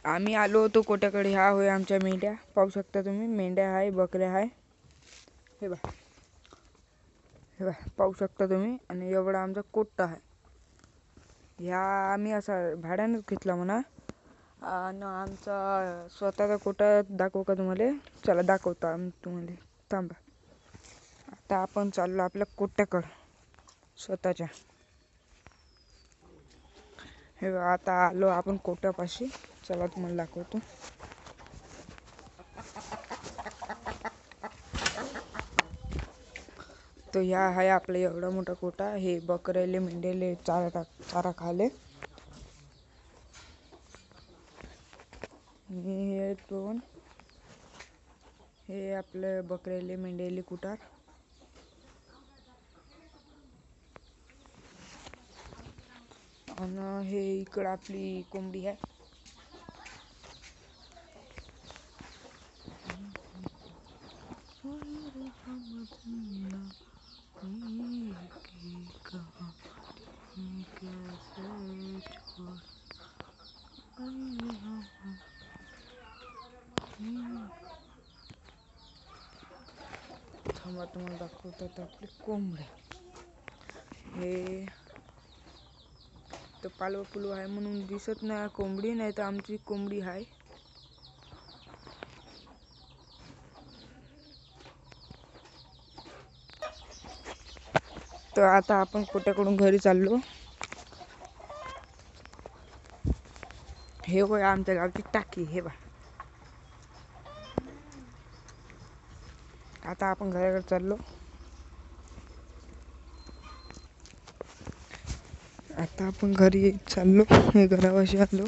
आम्ही आलो होतो कोट्याकडे. ह्या होय आमच्या मेंढ्या. पाहू शकता तुम्ही, मेंढ्या आहे, बकऱ्या आहे. हे बा, हे बा, पाहू शकता तुम्ही. आणि एवढा आमचा कोट्टा आहे. ह्या आम्ही असा भाड्यानेच घेतला म्हणा. आणि आमचा स्वतःचा कोटा दाखवू का तुम्हाला? चला दाखवतो आम्ही तुम्हाला. थांबा. आता आपण चाललो आपल्या कोट्याकडं स्वतःच्या. हे आता आलो आपण कोट्यापाशी. चला तुम्हाला दाखवतो. तो ह्या आहे आपला एवढा मोठा कोटा. हे बकऱ्याले मेंढ्याले चारा खाले. हे दोन, हे आपले बकऱ्याले मेंढ्याले कुटार. आणि हे इकडं आपली कोंबडी आहे. थांबा तुम्हाला दाखवतात आपली कोंबडी. हे तर पालव पुलव आहे म्हणून दिसत नाही कोंबडी, नाही तर आमची कोंबडी आहे. तर आता आपण कोट्याकडून घरी चाललो. हे होय आमच्या गावची टाकी. हे बा, आता आपण घराकडे चाललो. आता आपण घरी चाललो. हे घरापाशी आलो.